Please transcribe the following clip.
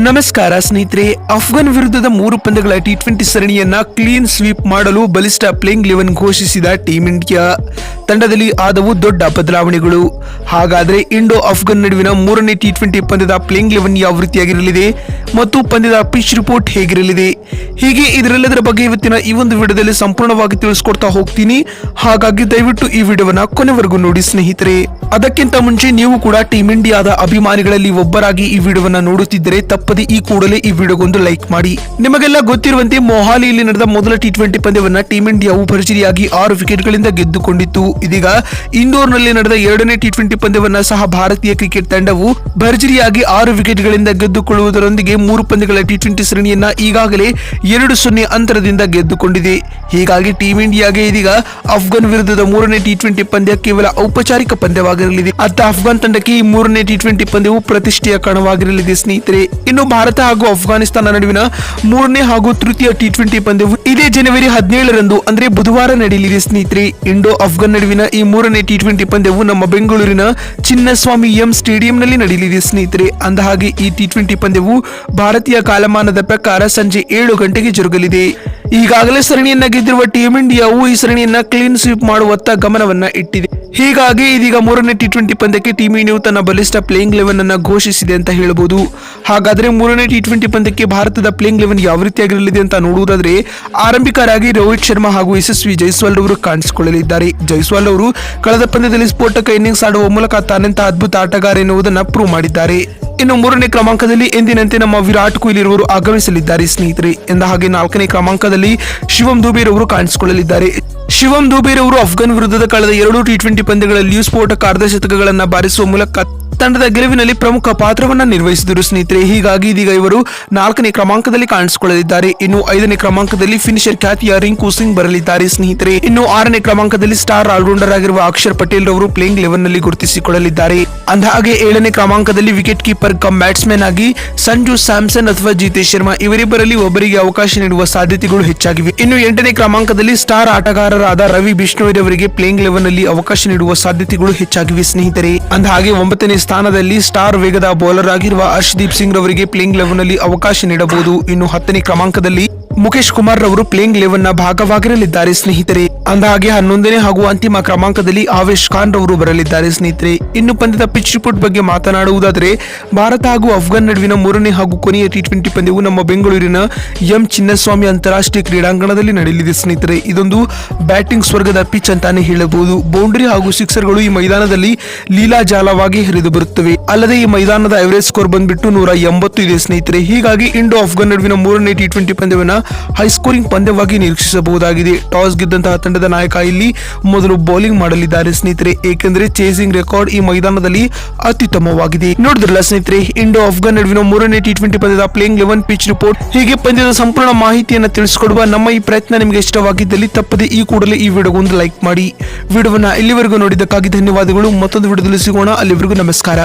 ನಮಸ್ಕಾರ ಸ್ನೇಹಿತರೆ, ಅಫ್ಘಾನ್ ವಿರುದ್ಧದ 3 ಪಂದ್ಯಗಳ ಟಿ20 ಸರಣಿಯನ್ನ ಕ್ಲೀನ್ ಸ್ವೀಪ್ ಮಾಡಲು ಬಲಿಷ್ಠ ಪ್ಲೇಯಿಂಗ್ 11 ಘೋಷಿಸಿದ ಟೀಂ ಇಂಡಿಯಾ ತಂಡದಲ್ಲಿ ಆದವು ದೊಡ್ಡ ಬದಲಾವಣೆಗಳು. ಹಾಗಾದ್ರೆ ಇಂಡೋ ಅಫ್ಘಾನ್ ನಡುವಿನ 3ನೇ ಟಿ20 ಪಂದ್ಯದ ಪ್ಲೇಯಿಂಗ್ 11 ಯಾವ ರೀತಿಯಾಗಿರಲಿದೆ ಮತ್ತು ಪಂದ್ಯದ ಪಿಚ್ ರಿಪೋರ್ಟ್ ಹೇಗಿರಲಿದೆ, ಹೀಗೆ ಇದರೆಲ್ಲದರ ಬಗ್ಗೆ ಇವತ್ತಿನ ಈ ಒಂದು ವಿಡಿಯೋದಲ್ಲಿ ಸಂಪೂರ್ಣವಾಗಿ ತಿಳಿಸ್ಕೊಡ್ತಾ ಹೋಗ್ತೀನಿ. ಹಾಗಾಗಿ ದಯವಿಟ್ಟು ಈ ವಿಡಿಯೋವನ್ನ ಕೊನೆವರೆಗೂ ನೋಡಿ ಸ್ನೇಹಿತರೆ. ಅದಕ್ಕಿಂತ ಮುಂಚೆ ನೀವು ಕೂಡ ಟೀಂ ಇಂಡಿಯಾದ ಅಭಿಮಾನಿಗಳಲ್ಲಿ ಒಬ್ಬರಾಗಿ ಈ ವಿಡಿಯೋವನ್ನ ನೋಡುತ್ತಿದ್ದರೆ ತಪ್ಪದೆ ಈ ಕೂಡಲೇ ಈ ವಿಡಿಯೋಗೊಂದು ಲೈಕ್ ಮಾಡಿ. ನಿಮಗೆಲ್ಲ ಗೊತ್ತಿರುವಂತೆ ಮೊಹಾಲಿಯಲ್ಲಿ ನಡೆದ ಮೊದಲ ಟಿ20 ಪಂದ್ಯವನ್ನ ಟೀಂ ಇಂಡಿಯಾವು ಭರ್ಜರಿಯಾಗಿ 6 ವಿಕೆಟ್ಗಳಿಂದ ಗೆದ್ದುಕೊಂಡಿತ್ತು. ಇದೀಗ ಇಂದೋರ್ನಲ್ಲಿ ನಡೆದ 2ನೇ ಟಿ20 ಪಂದ್ಯವನ್ನ ಸಹ ಭಾರತೀಯ ಕ್ರಿಕೆಟ್ ತಂಡವು ಭರ್ಜರಿಯಾಗಿ 6 ವಿಕೆಟ್ಗಳಿಂದ ಗೆದ್ದುಕೊಳ್ಳುವುದರೊಂದಿಗೆ 3 ಪಂದ್ಯಗಳ ಟಿ20 ಸರಣಿಯನ್ನ ಈಗಾಗಲೇ 2-0 ಅಂತರದಿಂದ ಗೆದ್ದುಕೊಂಡಿದೆ. ಹೀಗಾಗಿ ಟೀಂ ಇಂಡಿಯಾಗೆ ಇದೀಗ ಅಫ್ಘಾನ್ ವಿರುದ್ಧದ 3ನೇ ಟಿ20 ಪಂದ್ಯ ಕೇವಲ ಔಪಚಾರಿಕ ಪಂದ್ಯವಾಗಿರಲಿದೆ. ಅತ್ತ ಅಫ್ಘಾನ್ ತಂಡಕ್ಕೆ ಈ 3ನೇ ಟಿ20 ಪಂದ್ಯವು ಪ್ರತಿಷ್ಠೆಯ ಕಣವಾಗಿರಲಿದೆ ಸ್ನೇಹಿತರೆ. ಇನ್ನು ಭಾರತ ಹಾಗೂ ಅಫ್ಘಾನಿಸ್ತಾನ ನಡುವಿನ 3ನೇ ಹಾಗೂ ತೃತೀಯ ಟಿ20 ಪಂದ್ಯವು ಇದೇ ಜನವರಿ 17ರಂದು ಅಂದ್ರೆ ಬುಧವಾರ ನಡೆಯಲಿದೆ ಸ್ನೇಹಿತರೆ. ಇಂಡೋ ಅಫ್ಘಾನ್ ನಡುವಿನ ಈ 3ನೇ ಟಿ20 ಪಂದ್ಯವು ನಮ್ಮ ಬೆಂಗಳೂರಿನ ಚಿನ್ನಸ್ವಾಮಿ ಸ್ಟೇಡಿಯಂನಲ್ಲಿ ನಡೆಯಲಿದೆ ಸ್ನೇಹಿತರೆ. ಅಂದಹಾಗೆ ಈ ಟಿ20 ಪಂದ್ಯವು ಭಾರತೀಯ ಕಾಲಮಾನದ ಪ್ರಕಾರ ಸಂಜೆ 7 ಗಂಟೆಗೆ ಜರುಗಲಿದೆ. ಈಗಾಗಲೇ ಸರಣಿಯನ್ನ ಗೆದ್ದಿರುವ ಟೀಂ ಇಂಡಿಯಾವು ಈ ಸರಣಿಯನ್ನ ಕ್ಲೀನ್ ಸ್ವೀಪ್ ಮಾಡುವತ್ತ ಗಮನವನ್ನ ಇಟ್ಟಿದೆ. ಹೀಗಾಗಿ ಇದೀಗ 3ನೇ ಟಿ20 ಪಂದ್ಯಕ್ಕೆ ಟೀಂ ಇಂಡಿಯಾವು ತನ್ನ ಬಲಿಷ್ಠ ಪ್ಲೇಯಿಂಗ್ 11 ಅನ್ನ ಘೋಷಿಸಿದೆ ಅಂತ ಹೇಳಬಹುದು. ಹಾಗಾದ್ರೆ 3ನೇ ಟಿ20 ಪಂದ್ಯಕ್ಕೆ ಭಾರತದ ಪ್ಲೇಯಿಂಗ್ 11 ಯಾವ ರೀತಿಯಾಗಿರಲಿದೆ ಅಂತ ನೋಡುವುದಾದ್ರೆ, ಆರಂಭಿಕರಾಗಿ ರೋಹಿತ್ ಶರ್ಮಾ ಹಾಗೂ ಯಶಸ್ವಿ ಜೈಸ್ವಾಲ್ ಅವರು ಕಾಣಿಸಿಕೊಳ್ಳಲಿದ್ದಾರೆ. ಜೈಸ್ವಾಲ್ ಅವರು ಕಳೆದ ಪಂದ್ಯದಲ್ಲಿ ಸ್ಫೋಟಕ ಇನ್ನಿಂಗ್ಸ್ ಆಡುವ ಮೂಲಕ ತಾನೆಂತ ಅದ್ಭುತ ಆಟಗಾರ ಎನ್ನುವುದನ್ನು ಪ್ರೂವ್ ಮಾಡಿದ್ದಾರೆ. ಇನ್ನು 3ನೇ ಕ್ರಮಾಂಕದಲ್ಲಿ ಎಂದಿನಂತೆ ನಮ್ಮ ವಿರಾಟ್ ಕೊಹ್ಲಿ ರವರು ಆಗಮಿಸಲಿದ್ದಾರೆ ಸ್ನೇಹಿತರೆ. ಎಂದ ಹಾಗೆ 4ನೇ ಕ್ರಮಾಂಕದಲ್ಲಿ ಶಿವಮ್ ದುಬೆ ರವರು ಕಾಣಿಸಿಕೊಳ್ಳಲಿದ್ದಾರೆ. ಶಿವಮ್ ದುಬೆ ರವರು ಅಫ್ಘಾನ್ ವಿರುದ್ಧದ ಕಳೆದ 2 ಟಿ20 ಪಂದ್ಯಗಳಲ್ಲಿಯೂ ಸ್ಫೋಟಕ ಅರ್ಧಶತಕಗಳನ್ನ ಬಾರಿಸುವ ಮೂಲಕ ತಂಡದ ಗೆಲುವಿನಲ್ಲಿ ಪ್ರಮುಖ ಪಾತ್ರವನ್ನ ನಿರ್ವಹಿಸಿದರು ಸ್ನೇಹಿತರೆ. ಹೀಗಾಗಿ ಇದೀಗ ಇವರು 4ನೇ ಕ್ರಮಾಂಕದಲ್ಲಿ ಕಾಣಿಸಿಕೊಳ್ಳಲಿದ್ದಾರೆ. ಇನ್ನು 5ನೇ ಕ್ರಮಾಂಕದಲ್ಲಿ ಫಿನಿಶರ್ ಖ್ಯಾತಿಯ ರಿಂಕು ಸಿಂಗ್ ಬರಲಿದ್ದಾರೆ ಸ್ನೇಹಿತರೆ. ಇನ್ನು 6ನೇ ಕ್ರಮಾಂಕದಲ್ಲಿ ಸ್ಟಾರ್ ಆಲ್ರೌಂಡರ್ ಆಗಿರುವ ಅಕ್ಷರ್ ಪಟೇಲ್ ರವರು ಪ್ಲೇಯಿಂಗ್ 11 ನಲ್ಲಿ ಗುರುತಿಸಿಕೊಳ್ಳಲಿದ್ದಾರೆ. ಅಂದಹಾಗೆ 7ನೇ ಕ್ರಮಾಂಕದಲ್ಲಿ ವಿಕೆಟ್ ಕೀಪರ್ ಕಮ್ ಬ್ಯಾಟ್ಸ್ಮನ್ ಆಗಿ ಸಂಜು ಸ್ಯಾಮ್ಸನ್ ಅಥವಾ ಜಿತೇಶ್ ಶರ್ಮಾ ಇವರಿಬ್ಬರಲ್ಲಿ ಒಬ್ಬರಿಗೆ ಅವಕಾಶ ನೀಡುವ ಸಾಧ್ಯತೆಗಳು ಹೆಚ್ಚಾಗಿವೆ. ಇನ್ನು 8ನೇ ಕ್ರಮಾಂಕದಲ್ಲಿ ಸ್ಟಾರ್ ಆಟಗಾರರಾದ ರವಿ ಬಿಷ್ಣೋಯ್ ಅವರಿಗೆ ಪ್ಲೇಯಿಂಗ್ 11 ನಲ್ಲಿ ಅವಕಾಶ ನೀಡುವ ಸಾಧ್ಯತೆಗಳು ಹೆಚ್ಚಾಗಿವೆ ಸ್ನೇಹಿತರೆ. ಅಂದಹಾಗೆ 9ನೇ ಸ್ಥಾನದಲ್ಲಿ ಸ್ಟಾರ್ ವೇಗದ ಬೌಲರ್ ಆಗಿರುವ ಹರ್ಷದೀಪ್ ಸಿಂಗ್ ರವರಿಗೆ ಪ್ಲೇಯಿಂಗ್ 11 ನಲ್ಲಿ ಅವಕಾಶ ನೀಡಬಹುದು. ಇನ್ನು 10ನೇ ಕ್ರಮಾಂಕದಲ್ಲಿ ಮುಖೇಶ್ ಕುಮಾರ್ ರವರು ಪ್ಲೇಯಿಂಗ್ 11 ನ ಭಾಗವಾಗಿರಲಿದ್ದಾರೆ ಸ್ನೇಹಿತರೆ. ಅಂದಹಾಗೆ 11ನೇ ಹಾಗೂ ಅಂತಿಮ ಕ್ರಮಾಂಕದಲ್ಲಿ ಆವೇಶ್ ಖಾನ್ ರವರು ಬರಲಿದ್ದಾರೆ ಸ್ನೇಹಿತರೆ. ಇನ್ನು ಪಂದ್ಯದ ಪಿಚ್ ರಿಪೋರ್ಟ್ ಬಗ್ಗೆ ಮಾತನಾಡುವುದಾದರೆ, ಭಾರತ ಹಾಗೂ ಅಫ್ಘಾನ್ ನಡುವಿನ 3ನೇ ಹಾಗೂ ಕೊನೆಯ ಟಿ20 ಪಂದ್ಯವು ನಮ್ಮ ಬೆಂಗಳೂರಿನ ಚಿನ್ನಸ್ವಾಮಿ ಅಂತಾರಾಷ್ಟ್ರೀಯ ಕ್ರೀಡಾಂಗಣದಲ್ಲಿ ನಡೆಯಲಿದೆ ಸ್ನೇಹಿತರೆ. ಇದೊಂದು ಬ್ಯಾಟಿಂಗ್ ಸ್ವರ್ಗದ ಪಿಚ್ ಅಂತಾನೆ ಹೇಳಬಹುದು. ಬೌಂಡರಿ ಹಾಗೂ ಸಿಕ್ಸರ್ಗಳು ಈ ಮೈದಾನದಲ್ಲಿ ಲೀಲಾಜಾಲವಾಗಿ ಹರಿದು ಬರುತ್ತವೆ. ಅಲ್ಲದೆ ಈ ಮೈದಾನದ ಎವರೇಜ್ ಸ್ಕೋರ್ ಬಂದ್ಬಿಟ್ಟು 180 ಇದೆ ಸ್ನೇಹಿತರೆ. ಹೀಗಾಗಿ ಇಂಡೋ ಅಫ್ಘಾನ್ ನಡುವಿನ 3ನೇ ಟಿ20 ಪಂದ್ಯವನ್ನ ಹೈಸ್ಕೋರಿಂಗ್ ಪಂದ್ಯವಾಗಿ ನಿರೀಕ್ಷಿಸಬಹುದಾಗಿದೆ. ಟಾಸ್ ಗೆದ್ದಂತಹ ತಂಡದ ನಾಯಕ ಇಲ್ಲಿ ಮೊದಲು ಬೌಲಿಂಗ್ ಮಾಡಲಿದ್ದಾರೆ ಸ್ನೇಹಿತರೆ. ಏಕೆಂದರೆ ಚೇಸಿಂಗ್ ರೆಕಾರ್ಡ್ ಈ ಮೈದಾನದಲ್ಲಿ ಅತ್ಯುತ್ತಮವಾಗಿದೆ. ನೋಡಿದ್ರಲ್ಲ ಸ್ನೇಹಿತರೆ, ಇಂಡೋ ಅಫ್ಘಾನ್ ನಡುವಿನ 3ನೇ ಟಿ20 ಪಂದ್ಯದ ಪ್ಲೇಯಿಂಗ್ 11 ಪಿಚ್ ರಿಪೋರ್ಟ್. ಹೀಗೆ ಪಂದ್ಯದ ಸಂಪೂರ್ಣ ಮಾಹಿತಿಯನ್ನು ತಿಳಿಸಿಕೊಡುವ ನಮ್ಮ ಈ ಪ್ರಯತ್ನ ನಿಮಗೆ ಇಷ್ಟವಾಗಿದ್ದಲ್ಲಿ ತಪ್ಪದೆ ಈ ಕೂಡಲೇ ಈ ವಿಡಿಯೋಗೊಂದು ಲೈಕ್ ಮಾಡಿ. ವಿಡಿಯೋವನ್ನ ಇಲ್ಲಿವರೆಗೂ ನೋಡಿದ್ದಕ್ಕಾಗಿ ಧನ್ಯವಾದಗಳು. ಮತ್ತೊಂದು ವಿಡಿಯೋದಲ್ಲಿ ಸಿಗೋಣ. ಅಲ್ಲಿವರೆಗೂ ನಮಸ್ಕಾರ.